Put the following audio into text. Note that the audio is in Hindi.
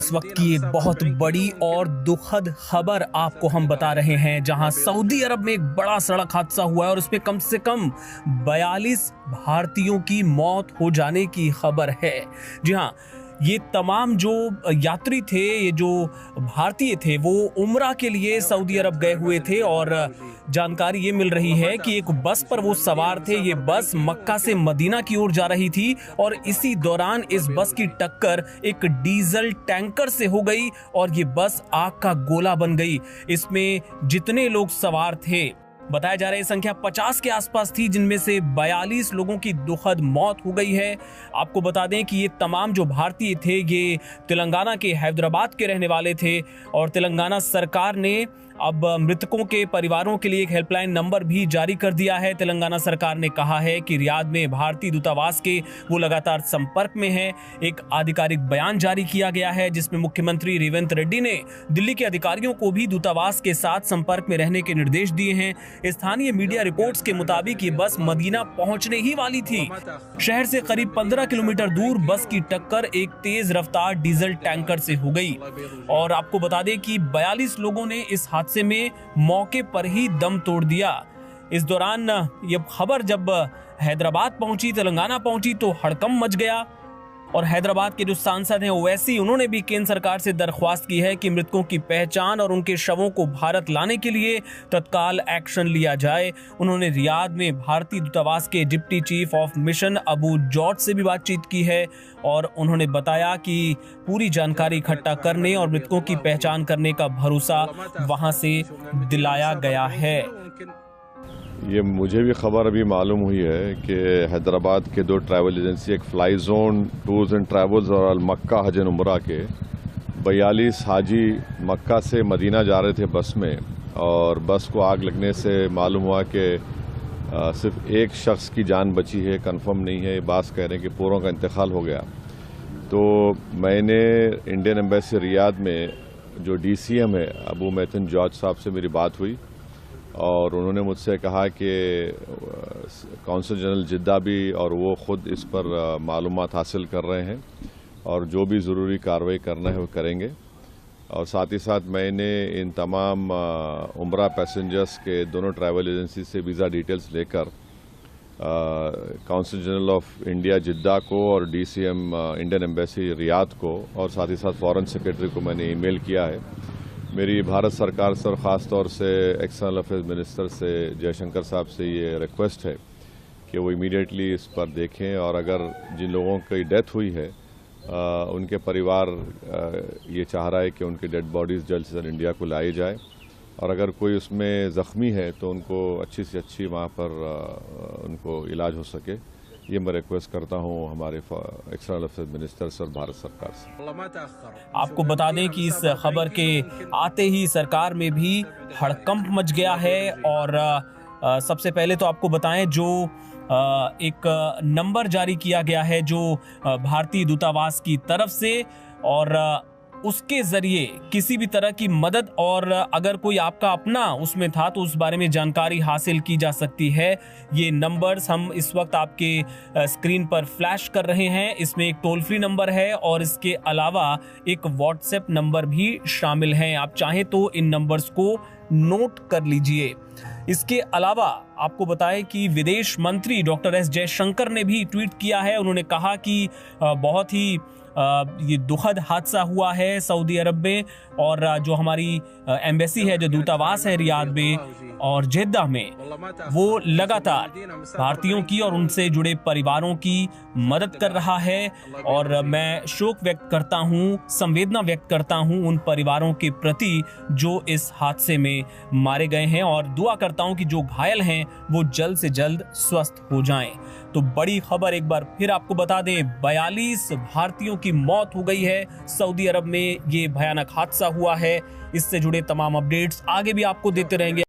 इस वक्त की एक बहुत बड़ी और दुखद खबर आपको हम बता रहे हैं, जहां सऊदी अरब में एक बड़ा सड़क हादसा हुआ है और उसमें कम से कम 42 भारतीयों की मौत हो जाने की खबर है। जी हाँ, ये तमाम जो यात्री थे, ये जो भारतीय थे, वो उम्रा के लिए सऊदी अरब गए हुए थे और जानकारी ये मिल रही है कि एक बस पर वो सवार थे। ये बस मक्का से मदीना की ओर जा रही थी और इसी दौरान इस बस की टक्कर एक डीजल टैंकर से हो गई और ये बस आग का गोला बन गई। इसमें जितने लोग सवार थे, बताया जा रहा है संख्या 50 के आसपास थी, जिनमें से 42 लोगों की दुखद मौत हो गई है। आपको बता दें कि ये तमाम जो भारतीय थे, ये तेलंगाना के हैदराबाद के रहने वाले थे और तेलंगाना सरकार ने अब मृतकों के परिवारों के लिए एक हेल्पलाइन नंबर भी जारी कर दिया है। तेलंगाना सरकार ने कहा है कि रियाद में भारतीय दूतावास के वो लगातार संपर्क में हैं। एक आधिकारिक बयान जारी किया गया है जिसमें मुख्यमंत्री रेवंत रेड्डी ने दिल्ली के अधिकारियों को भी दूतावास के साथ संपर्क में रहने के निर्देश दिए हैं। स्थानीय मीडिया रिपोर्ट्स के मुताबिक ये बस मदीना पहुंचने ही वाली थी। शहर से करीब 15 किलोमीटर दूर बस की टक्कर एक तेज रफ्तार डीजल टैंकर से हो गई और आपको बता दें कि 42 लोगों ने इस हादसे में मौके पर ही दम तोड़ दिया। इस दौरान ये खबर जब हैदराबाद पहुंची, तेलंगाना पहुंची, तो हड़कंप मच गया और हैदराबाद के जो सांसद हैं ओवैसी, उन्होंने भी केंद्र सरकार से दरख्वास्त की है कि मृतकों की पहचान और उनके शवों को भारत लाने के लिए तत्काल एक्शन लिया जाए। उन्होंने रियाद में भारतीय दूतावास के deputy chief of mission Abu George से भी बातचीत की है और उन्होंने बताया कि पूरी जानकारी इकट्ठा करने और मृतकों की पहचान करने का भरोसा वहां से दिलाया गया है। ये मुझे भी खबर अभी मालूम हुई है कि हैदराबाद के 2 ट्रैवल एजेंसी, एक fly zone tours and travels और अल मक्का हज एंड उम्रा के 42 हाजी मक्का से मदीना जा रहे थे बस में और बस को आग लगने से मालूम हुआ कि सिर्फ एक शख्स की जान बची है। कंफर्म नहीं है, बात कह रहे हैं कि पूरों का इंतकाल हो गया। तो मैंने इंडियन एम्बेसी रियाद में जो DCM है अबू मैथन जॉर्ज साहब से मेरी बात हुई और उन्होंने मुझसे कहा कि कौंसल जनरल जिद्दा भी और वो ख़ुद इस पर मालूमात हासिल कर रहे हैं और जो भी ज़रूरी कार्रवाई करना है वो करेंगे। और साथ ही साथ मैंने इन तमाम उम्रा पैसेंजर्स के दोनों ट्रैवल एजेंसी से वीज़ा डिटेल्स लेकर कौंसल जनरल ऑफ इंडिया जिद्दा को और DCM इंडियन एम्बेसी रियाद को और साथ ही साथ फॉरेन सेक्रेटरी को मैंने ईमेल किया है। मेरी भारत सरकार से और ख़ास तौर से एक्सटर्नल अफेयर्स मिनिस्टर से जयशंकर साहब से ये रिक्वेस्ट है कि वो इमीडिएटली इस पर देखें और अगर जिन लोगों की डेथ हुई है उनके परिवार ये चाह रहा है कि उनकी डेड बॉडीज़ जल्द से जल्द इंडिया को लाई जाए और अगर कोई उसमें ज़ख्मी है तो उनको अच्छी से अच्छी वहाँ पर उनको इलाज हो सके। ये मैं रिक्वेस्ट करता हूँ हमारे एक्सटर्नल अफेयर्स मिनिस्टर से और भारत सरकार से। आपको बता दें कि इस खबर के आते ही सरकार में भी हड़कंप मच गया है और सबसे पहले तो आपको बताएं, जो एक नंबर जारी किया गया है जो भारतीय दूतावास की तरफ से और उसके जरिए किसी भी तरह की मदद और अगर कोई आपका अपना उसमें था तो उस बारे में जानकारी हासिल की जा सकती है। ये नंबर्स हम इस वक्त आपके स्क्रीन पर फ्लैश कर रहे हैं। इसमें एक टोल फ्री नंबर है और इसके अलावा एक व्हाट्सएप नंबर भी शामिल है। आप चाहें तो इन नंबर्स को नोट कर लीजिए। इसके अलावा आपको बताएं कि विदेश मंत्री डॉक्टर एस जयशंकर ने भी ट्वीट किया है। उन्होंने कहा कि बहुत ही ये दुखद हादसा हुआ है सऊदी अरब में और जो हमारी एम्बेसी है, जो दूतावास है रियाद में और जेद्दा में, वो लगातार भारतीयों की और उनसे जुड़े परिवारों की मदद कर रहा है और मैं शोक व्यक्त करता हूँ, संवेदना व्यक्त करता हूँ उन परिवारों के प्रति जो इस हादसे में मारे गए हैं और दुआ करता हूँ कि जो घायल हैं वो जल्द से जल्द स्वस्थ हो जाएं। तो बड़ी खबर एक बार फिर आपको बता दें, 42 भारतीयों की मौत हो गई है सऊदी अरब में। ये भयानक हादसा हुआ है। इससे जुड़े तमाम अपडेट्स आगे भी आपको देते रहेंगे।